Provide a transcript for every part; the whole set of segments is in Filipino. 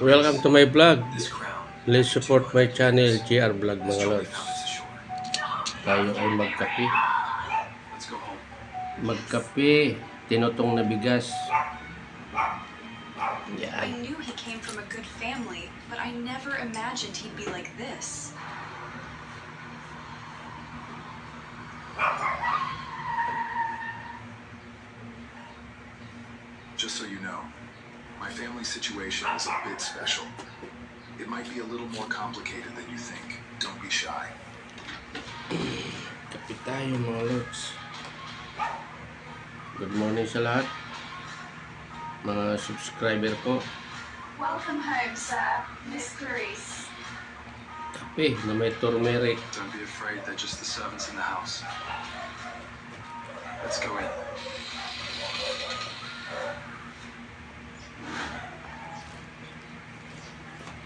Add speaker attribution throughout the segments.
Speaker 1: Welcome to my vlog. Please support my channel, GR Vlog mga lords. Tayo ay magkape. Magkape, tinutong na bigas.
Speaker 2: I knew he came from a good family, but I never imagined he'd be like this.
Speaker 3: Just so you know, my family situation is a bit special. It might be a little more complicated than you think. Don't be shy.
Speaker 1: Kape tayo mga lords. Good morning sa lahat. Mga subscriber ko.
Speaker 2: Welcome home, sir. Miss Clarice.
Speaker 1: Kape na may turmeric.
Speaker 3: Don't be afraid, they're just the servants in the house. Let's go in.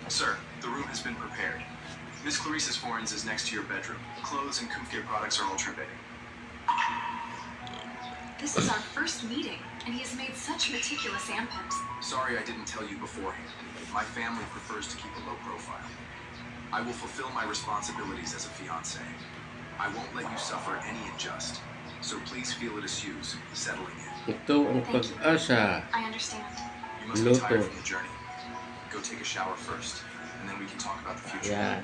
Speaker 3: Sir, the room has been prepared. Miss Clarice's forens is next to your bedroom. Clothes and Kufke products are ultra big.
Speaker 2: This is our first meeting, and he has made such meticulous ampims.
Speaker 3: Sorry I didn't tell you beforehand. My family prefers to keep a low profile. I will fulfill my responsibilities as a fiancé. I won't let you suffer any unjust. So please feel it as Hughes, settling in.
Speaker 1: Ito ang pag-asa.
Speaker 2: I understand.
Speaker 3: You must be tired
Speaker 1: Luto.
Speaker 3: from the journey. Go take a shower first, and then we can talk about the future.
Speaker 1: Yan.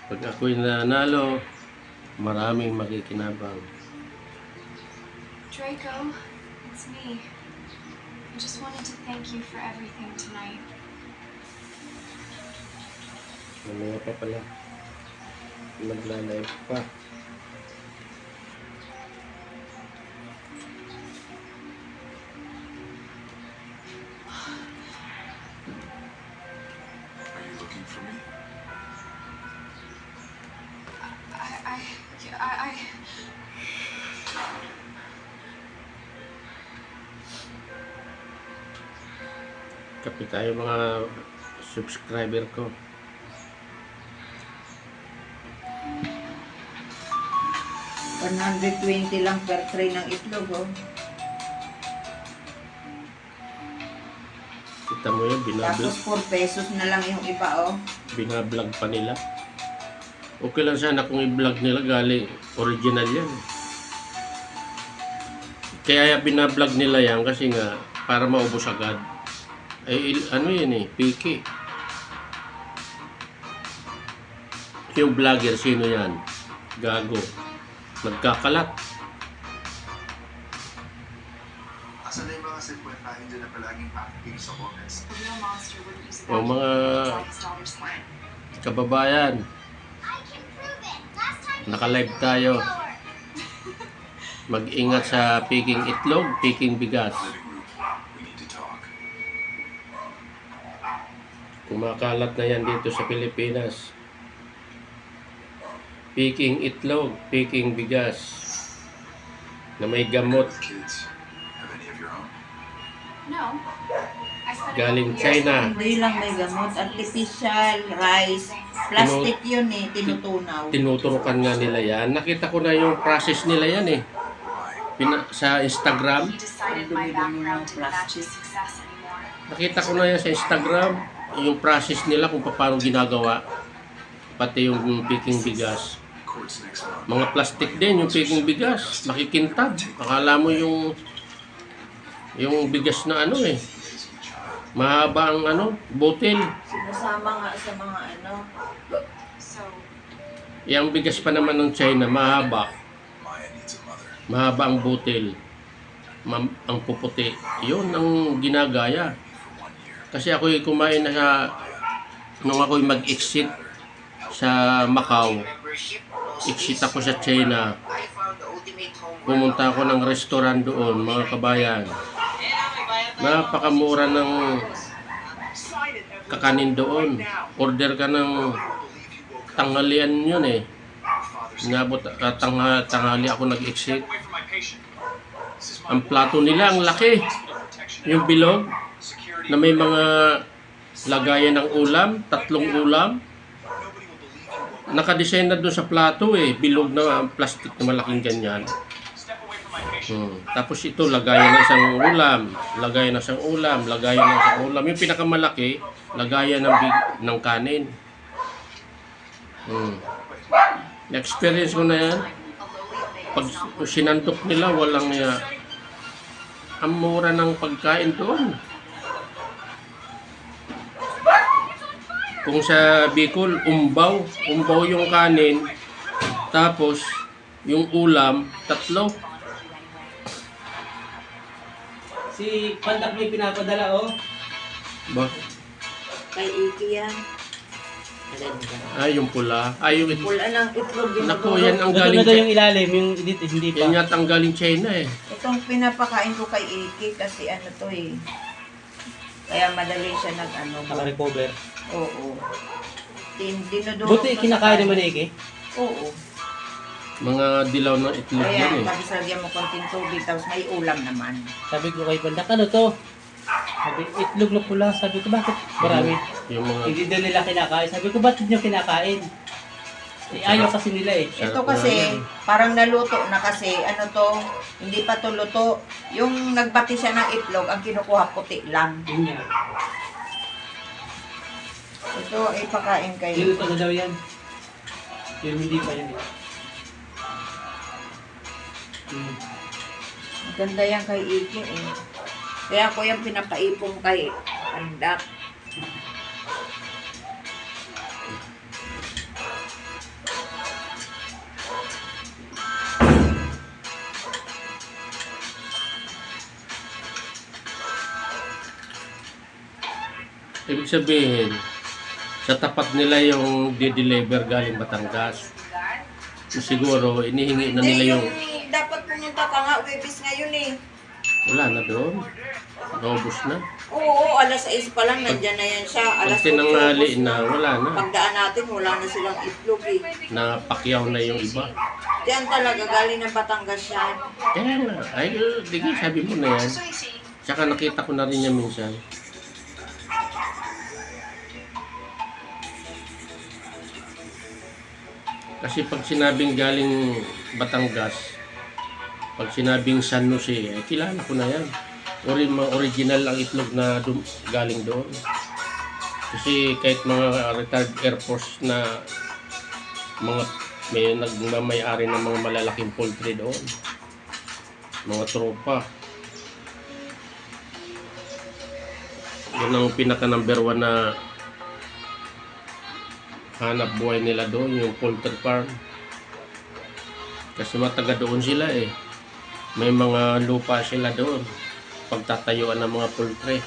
Speaker 1: Pag ako'y nanalo, maraming makikinabang.
Speaker 2: Draco, it's me. I just wanted to thank you for everything tonight.
Speaker 1: Mamaya pa pala. Magla-live pa.
Speaker 3: Are you looking for me?
Speaker 2: I
Speaker 1: Kape tayo mga subscriber ko.
Speaker 4: $120 lang per tray ng itlog, oh.
Speaker 1: Kita mo yun,
Speaker 4: Tapos 4 pesos na lang yung iba, oh.
Speaker 1: binablog pa nila. Okay lang sana kung i-vlog nila galing original yan. Kaya binablog nila yan kasi nga para maubos agad. Ay ano yan eh, piki. Yung vlogger, sino yan? Gago. Nagkakalat.
Speaker 3: Asan na yung mga sekwentahin dyan na palaging acting sa comments?
Speaker 2: a real monster wouldn't use a
Speaker 1: O
Speaker 2: vacuum
Speaker 1: mga
Speaker 2: inside his daughter's head.
Speaker 1: kababayan, naka-live tayo. Mag-ingat sa piking itlog, piking bigas.
Speaker 3: Living room, we need to talk.
Speaker 1: Kumakalat na yan dito sa Pilipinas. Piking itlog, piking bigas na may gamot
Speaker 3: With kids, have any of your own?
Speaker 2: No. I spent a
Speaker 1: galing
Speaker 2: couple years
Speaker 1: China.
Speaker 4: Hindi lang may gamot. Artificial, rice. Plastic yun eh, tinutunaw.
Speaker 1: Tinuturukan nga nila yan. Nakita ko na yung process nila yan eh. Sa Instagram.
Speaker 2: He decided my background didn't match his success anymore.
Speaker 1: Nakita ko na yan sa Instagram. Yung process nila kung paano ginagawa. Pati yung piking bigas.
Speaker 3: Court's next month.
Speaker 1: Mga plastic din yung piking bigas. Makikintab. Akala mo yung bigas na ano eh. Mahaba ang ano, butil.
Speaker 4: Sinasama nga sa mga ano.
Speaker 2: So,
Speaker 1: Yung bigas pa naman ng China, mahaba.
Speaker 3: Maya needs a mother.
Speaker 1: Mahaba ang butil. Ang puputi. Yun ang ginagaya.
Speaker 3: For 1 year.
Speaker 1: Kasi ako'y kumain na nung ako'y mag-exit sa Macau. Exit ako sa China. Pumunta ako ng restaurant doon, mga kabayan. Napakamura ng kakanin doon. Order ka ng tanghalian yun eh. Inabot tanghali ako nag-exit. Ang plato nila, ang laki. Yung bilog na may mga lagayan ng ulam, 3 ulam. Nakadesign na doon sa plato eh. Bilog na plastic na malaking ganyan. Tapos ito, lagayan ng isang ulam, lagayan ng isang ulam, lagayan ng isang ulam. Yung pinakamalaki, lagayan ng kanin. Na-experience ko na yan. Pag sinantok nila, walang ang mura ng pagkain doon. Kung sa Bicol, umbaw yung kanin, tapos yung ulam, 3.
Speaker 5: Si Pandak may pinapadala, oh.
Speaker 1: Ba?
Speaker 4: Kay Iki yan.
Speaker 1: Yung pula. Yung
Speaker 4: Pula ng itlog yung
Speaker 1: Naku, yan ang
Speaker 5: Ito
Speaker 1: galing
Speaker 5: na daw yung ilalim, yung dito, hindi pa.
Speaker 1: yan yata ang galing China eh.
Speaker 4: Itong pinapakain ko kay Iki kasi ano to eh. Kaya madali siya
Speaker 5: Naka-recover.
Speaker 4: Oo. Dinudurog
Speaker 5: Buti
Speaker 4: ko sa
Speaker 5: kinakain
Speaker 4: kanin.
Speaker 5: naman ni Ike.
Speaker 4: Oo.
Speaker 1: Mga dilaw ng itlog
Speaker 4: Kaya
Speaker 1: yan eh.
Speaker 4: tapos lagyan mo konting tubig tapos may ulam naman.
Speaker 5: Sabi ko kay Pandak, ano to? Sabi, itlog na pula. Sabi ko, bakit marami?
Speaker 1: Yung mga
Speaker 5: Hindi daw nila kinakain. Sabi ko, ba't nyo kinakain? Ayaw kasi nila eh.
Speaker 4: Ito kasi, parang naluto na kasi, ano to, hindi pa to luto. Yung nagbati siya ng itlog, ang kinukuha puti lang.
Speaker 5: Yun nga.
Speaker 4: Ito, ipakain kayo.
Speaker 5: Niluto na daw yan. Yung hindi pa yun eh.
Speaker 4: Maganda yan kay Iki eh. Kaya ako yung pinapaipong kay Pandak.
Speaker 1: ibig sabihin, sa tapat nila yung di-deliver galing Batangas. So, siguro, inihingi na nila yung
Speaker 4: Dapat pumunta ka nga, Webis ngayon eh.
Speaker 1: wala na doon. Naubos na.
Speaker 4: Oo, alas 6 pa lang, nandyan na yan siya.
Speaker 1: Pag
Speaker 4: Alas 8
Speaker 1: tinanghali
Speaker 4: ubos
Speaker 1: na, wala na.
Speaker 4: Pagdaan natin, wala na silang itlog eh.
Speaker 1: Napakyaw na yung iba.
Speaker 4: Diyan talaga, galing ng Batangas yan.
Speaker 1: Kaya nga, di sabi mo na yan. Tsaka nakita ko na rin niya minsan. Kasi pag sinabing galing Batangas, pag sinabing San Jose, kilala ko na yan. Original ang itlog na galing doon. Kasi kahit mga retired Air Force na may nagmamayari ng mga malalaking poultry doon. Mga tropa. Yun ang pinaka number 1 na hanap buhay nila doon, yung poultry farm. Kasi mataga doon sila eh. May mga lupa sila doon. Pagtatayuan ng mga poultry.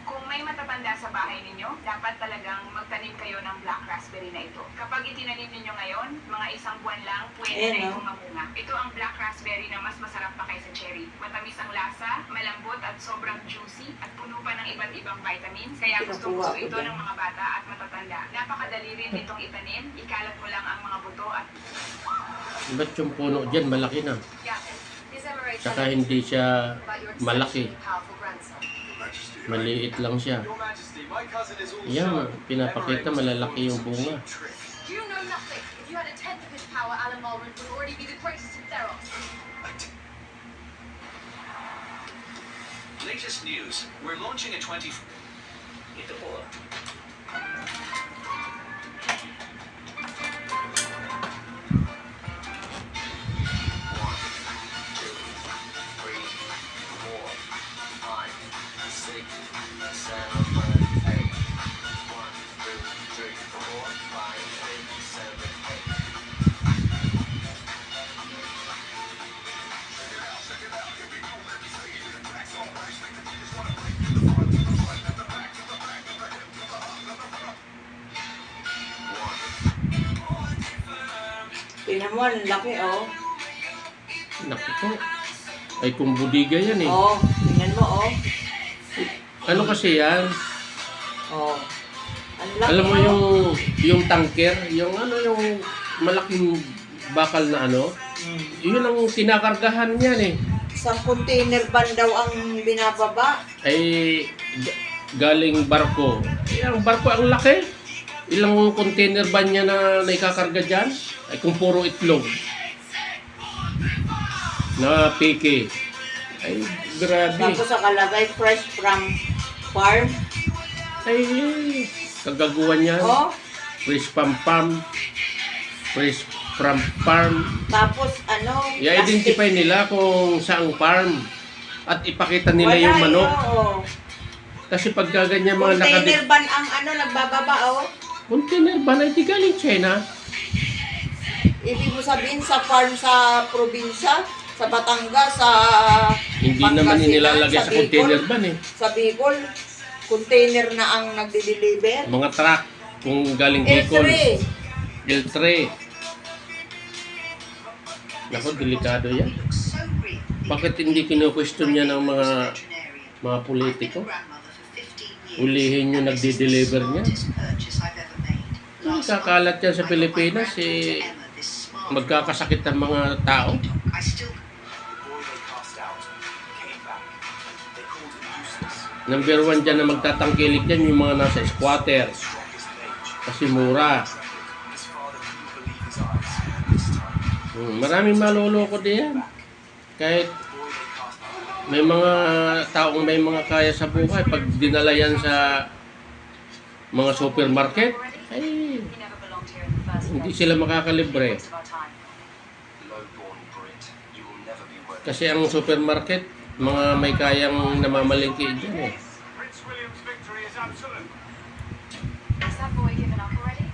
Speaker 6: Kung may matatanda sa bahay ninyo, dapat talagang magtanim kayo ng black raspberry na ito. Kapag itinanim ninyo ngayon, mga 1 buwan lang, pwede na itong mamunga. Ito ang black raspberry na mas masarap pa kaysa cherry. Matamis ang lasa, malambot at sobrang juicy, at puno pa ng iba't ibang vitamins. Kaya gusto ito ng mga bata at matatanda. Napakadali rin itong itanim. Ikalat mo lang ang mga buto at
Speaker 1: Ba't yung puno dyan malaki na? Tsaka hindi siya malaki. Maliit lang siya. Yan, pinapakita malalaki yung bunga.
Speaker 7: Do you know nothing? If you had a tenth of his power, Alan Mulren would already be the greatest in Theros.
Speaker 3: Latest news. We're launching a 20...
Speaker 5: Ito po.
Speaker 4: Tingnan mo, ang laki oh.
Speaker 1: Naku po. Ay kung budiga yan eh.
Speaker 4: Oh, tingnan mo oh.
Speaker 1: Ano kasi yan?
Speaker 4: Oh. Ang laki
Speaker 1: Alam mo
Speaker 4: oh.
Speaker 1: yung tanker, yung malaking bakal na yun ang kinakargahan niyan eh.
Speaker 4: Isang container van daw ang binababa.
Speaker 1: Ay galing barko. Ang barko ang laki. Ilang container ba niya na naikakarga dyan? Ay kung puro itlog. Na piki. Ay, grabe.
Speaker 4: Tapos nakalagay fresh from farm.
Speaker 1: Ay, kagaguhan niya.
Speaker 4: Oh,
Speaker 1: Fresh from farm. Fresh from farm.
Speaker 4: tapos ano,
Speaker 1: I-identify nila kung saang farm. At ipakita nila yung manok. Kasi pag ganyan mga
Speaker 4: Container ban ang ano, nagbababa, oh.
Speaker 1: Container ba na hindi galing China?
Speaker 4: Ibig mo sabihin sa farm sa probinsya, sa Batangas, sa
Speaker 1: Hindi naman
Speaker 4: Pangasinan,
Speaker 1: inilalagay sa
Speaker 4: Bicol,
Speaker 1: container ban eh.
Speaker 4: Sa Bicol, container na ang nagdi-deliver.
Speaker 1: Mga truck kung galing Bicol.
Speaker 4: L3.
Speaker 1: L3. Naku, delikado yan. Bakit hindi kino-question niya ng mga politiko? Ulihin yung nagdi-deliver niya. Kakalat yan sa Pilipinas, eh, magkakasakit ang mga tao.
Speaker 3: The boy they cast out came back. They called him useless,
Speaker 1: Number 1 dyan na magtatangkilik dyan yung mga nasa squatter.
Speaker 3: strongest mage.
Speaker 1: Kasi mura.
Speaker 3: His father couldn't believe his eyes. This time,
Speaker 1: Maraming maloloko din. Kahit
Speaker 3: the boy they cast out
Speaker 1: may mga taong may mga kaya sa buhay, pag dinala yan sa mga supermarket, ay
Speaker 2: He never belonged here in the first
Speaker 1: hindi
Speaker 2: place.
Speaker 1: sila makakalibre.
Speaker 2: Waste of our time.
Speaker 3: low-born Brit. You will never be worthy.
Speaker 1: Kasi ang supermarket, mga may kayang namamalingki dyan eh.
Speaker 2: Is that boy given up already?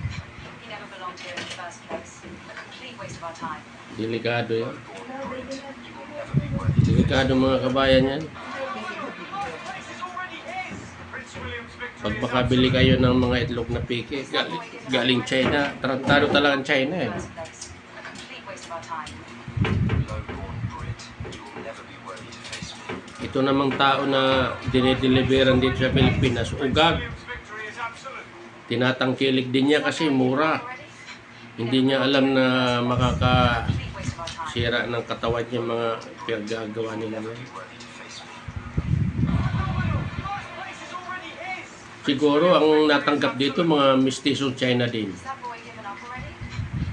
Speaker 2: He never belonged here in the first place. A complete waste of our time.
Speaker 1: Delikado yan.
Speaker 3: Low-born Brit. You will never be worthy.
Speaker 1: Delikado mga kabayan yan. Pag makabili kayo ng mga itlog na piki, galing China, tarantado talaga ang China eh.
Speaker 2: First place. A complete waste of our time.
Speaker 3: Low-born Brit. You will never be worthy to face me.
Speaker 1: Ito namang tao na dinideliveran dito sa Pilipinas, ugag. Tinatangkilik din niya kasi mura. Hindi niya alam na makakasira
Speaker 2: Complete waste of our time.
Speaker 1: ng katawan niya mga pinagagawa nila.
Speaker 3: Worthy to face me.
Speaker 1: Siguro ang natanggap dito mga mistisong China din.
Speaker 2: Is that boy given up already?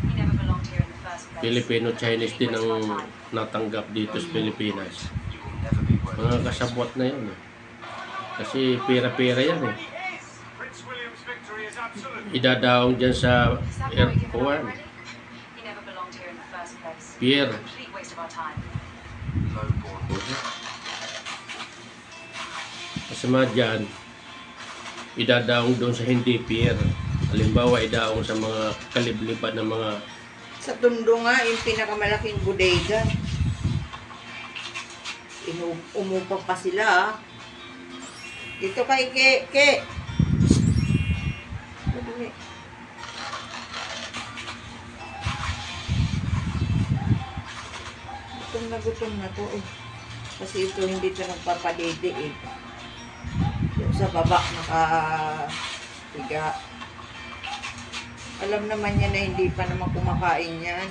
Speaker 2: He never belonged here in the first place.
Speaker 1: Filipino-Chinese din
Speaker 2: Complete waste of our
Speaker 1: ang
Speaker 2: time.
Speaker 1: natanggap dito sa Pilipinas.
Speaker 3: You will never be worthy.
Speaker 1: Mga kasabwat na yan eh. Kasi pera-pera yan eh. Idadaong dyan sa
Speaker 2: Is that boy given up
Speaker 1: airport.
Speaker 2: already? He never belonged here in the first place.
Speaker 1: Pier.
Speaker 2: Complete waste of our time.
Speaker 3: Low-born.
Speaker 1: Kasama dyan, idadaong doon sa hindi pier. Halimbawa, idaong sa mga kalibliban ng mga
Speaker 4: Sa Tondo nga, yung pinakamalaking bodega. Umupa pa sila, ah. Dito kay Ke. Madumi. Gutom na to eh. Kasi ito hindi ito nagpapadede eh. Yung sa baba nakahiga. Alam naman niya na hindi pa naman kumakain yan.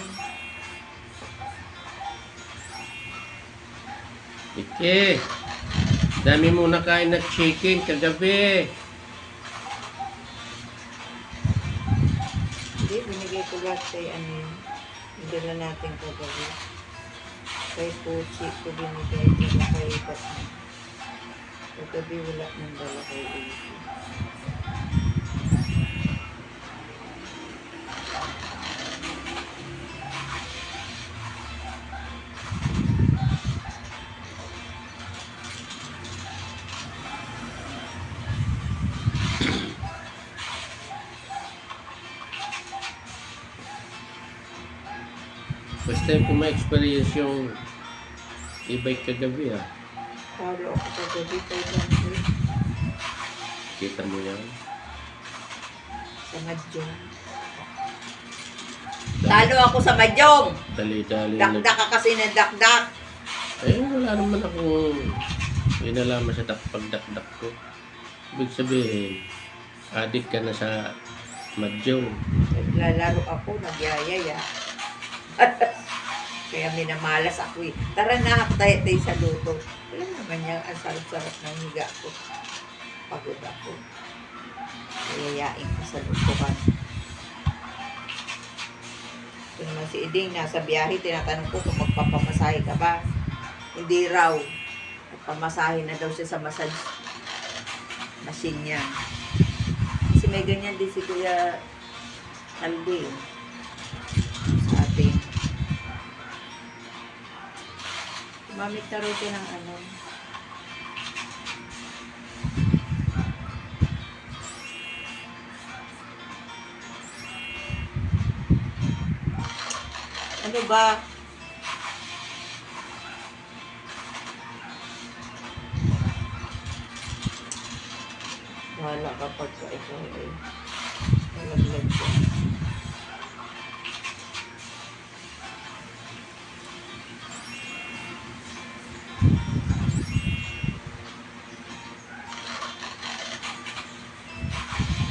Speaker 1: Ike, dami mo nakain na chicken kagabi.
Speaker 4: Hindi, binigay ko lahat kay ano yun. Dala natin kagabi. Kay Puchi ko binigay ko kay Batman. Kagabi wala nang dala kay Uchi.
Speaker 1: First time ko ma-experience yung e-bike kagabi ha.
Speaker 4: Talo ako kagabi kay Batman.
Speaker 1: Kita mo yan.
Speaker 4: Sa Madyong. Talo ako sa Madyong!
Speaker 1: Dali-dali.
Speaker 4: Dakdak ka kasi na dakdak.
Speaker 1: Eh, wala naman akong inalaman sa pagdakdak ko. Ibig sabihin, adik ka na sa Madyong.
Speaker 4: Naglalaro ako, nagyayaya. Kaya minamalas ako eh. Tara na, tayo sa luto. Alam naman niya, ang sarap-sarap ng higa ko. Pagod ako. Yayain ko sa lupukan. Ito naman si Iding, nasa biyahe, tinatanong ko kung magpapamasahe ka ba. Hindi raw. Pamasahe na daw siya sa massage machine niya. Kasi may ganyan din si Kuya Aldi. Sa atin. Gumamit na rin siya ng ano. Ano ba? Wala kapag ka ikaw ay nalaglag ko.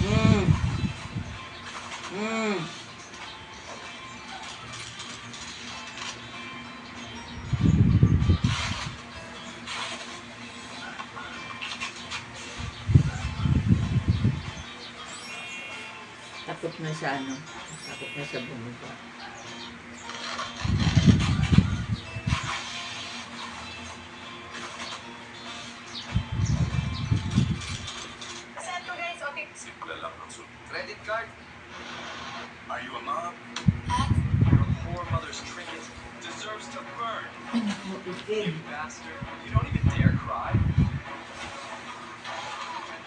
Speaker 4: Mm. Mm. Takot na siya ano. Takot na siya bumaba.
Speaker 2: Saan to guys? Okay.
Speaker 3: Simple lang ang sunod.
Speaker 8: Credit card?
Speaker 3: Are you a mom?
Speaker 2: Ah,
Speaker 8: Your poor mother's trinket deserves to burn. You bastard. You don't even dare cry.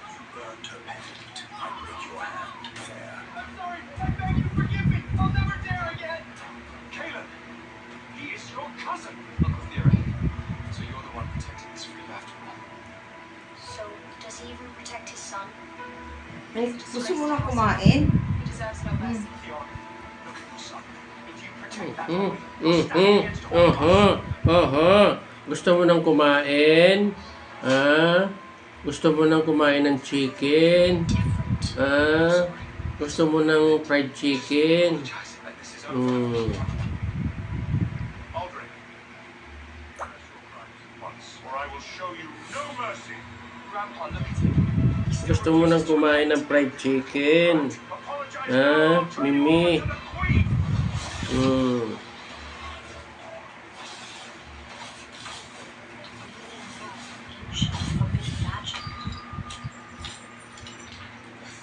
Speaker 3: You burned her pendant. I break your hand. Fair.
Speaker 8: I'm sorry. I beg you, forgive me. I'll never dare again. Caleb, he is your cousin, Uncle Theory. So you're the one protecting this freak after all.
Speaker 7: So, does he even protect his son?
Speaker 4: Ay, gusto mo na kumain?
Speaker 2: he deserves no mercy.
Speaker 8: Theon, look at your son. If you protect that
Speaker 1: Mm,
Speaker 8: boy, you'll stand against all odds.
Speaker 1: Gusto mo nang kumain? Ah? Gusto mo nang kumain ng chicken? Ah? Gusto mo ng fried chicken?
Speaker 8: This is over.
Speaker 1: Mm.
Speaker 8: Aldrin, confess your crimes at once, or I will show you no mercy. Grandpa, look at him.
Speaker 1: Gusto mo nang kumain ng fried chicken?
Speaker 8: Apologize
Speaker 1: Ah,
Speaker 8: now, I'll turn you
Speaker 1: Mimi.
Speaker 8: over to the Queen.
Speaker 1: Mm.
Speaker 7: Forbidden magic.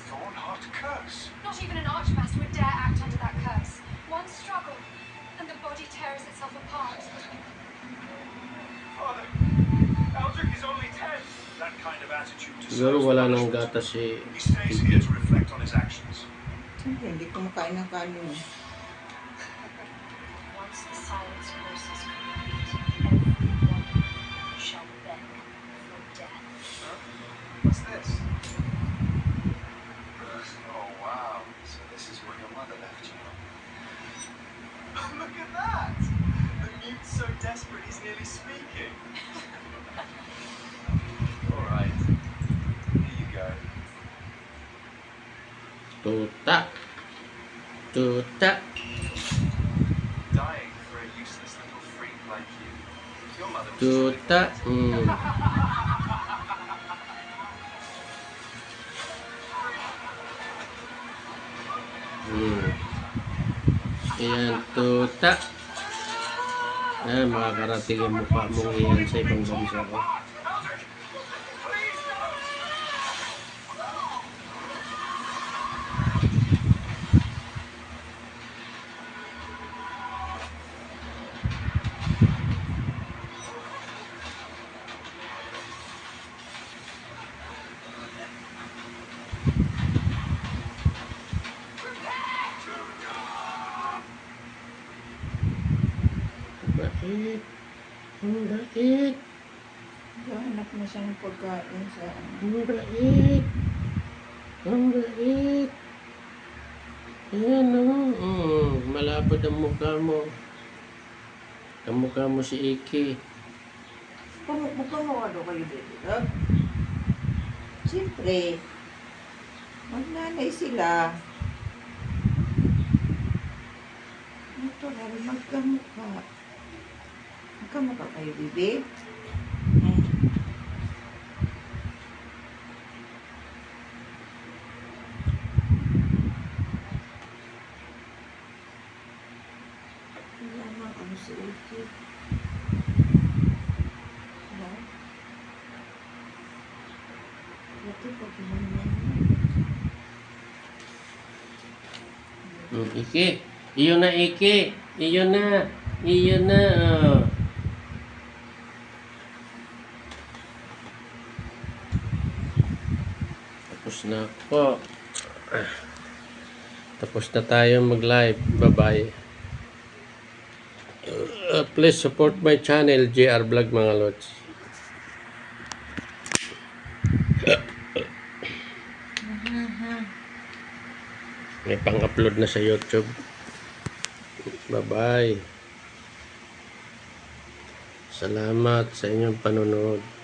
Speaker 8: Thornheart curse.
Speaker 2: Not even an archmaster would dare act under that curse. One struggle, and the body tears itself apart.
Speaker 8: Father, Eldrick is only 10. That kind of attitude
Speaker 1: Siguro
Speaker 8: deserves
Speaker 1: wala nang
Speaker 8: punishment.
Speaker 1: gatas si
Speaker 8: He stays here to reflect on his actions.
Speaker 4: Siyempre, hindi kumakain ng kanin.
Speaker 7: Once the silence curse is complete, everyone shall beg for death.
Speaker 8: What's this? Oh, wow. So this is where your mother left you. Look at that! The mute's so desperate he's nearly speaking. Alright. Here you go.
Speaker 1: tuta. Tuta.
Speaker 8: Dying for a useless little freak like you. Your mother was just
Speaker 1: Tuta. Mm. Mm. Ayan, tuta. Ayan, makakarating ang mukha mong iyan sa ibang bansa ko. Bait. Ang bait.
Speaker 4: Hanap na siya ng pagkain sa
Speaker 1: Ang bait. Ang bait. Ayan o. Malapad ang mukha mo. Ang mukha mo si Iki.
Speaker 4: Magkamukha kayo dito. Ha? Siyempre, magnanay sila. Ito na rin, magkamukha. Magkamukha kayo, bibi. Iki. Diba? Ito pa pinanyan mo.
Speaker 1: Iki. Iyon na, Iki. Iyon na. Iyon na. Oh. Tapos na po. Tapos na tayo mag-live. Bye-bye. Please support my channel, JR Vlog mga lods. May pang-upload na sa YouTube. Bye-bye. Salamat sa inyong panonood.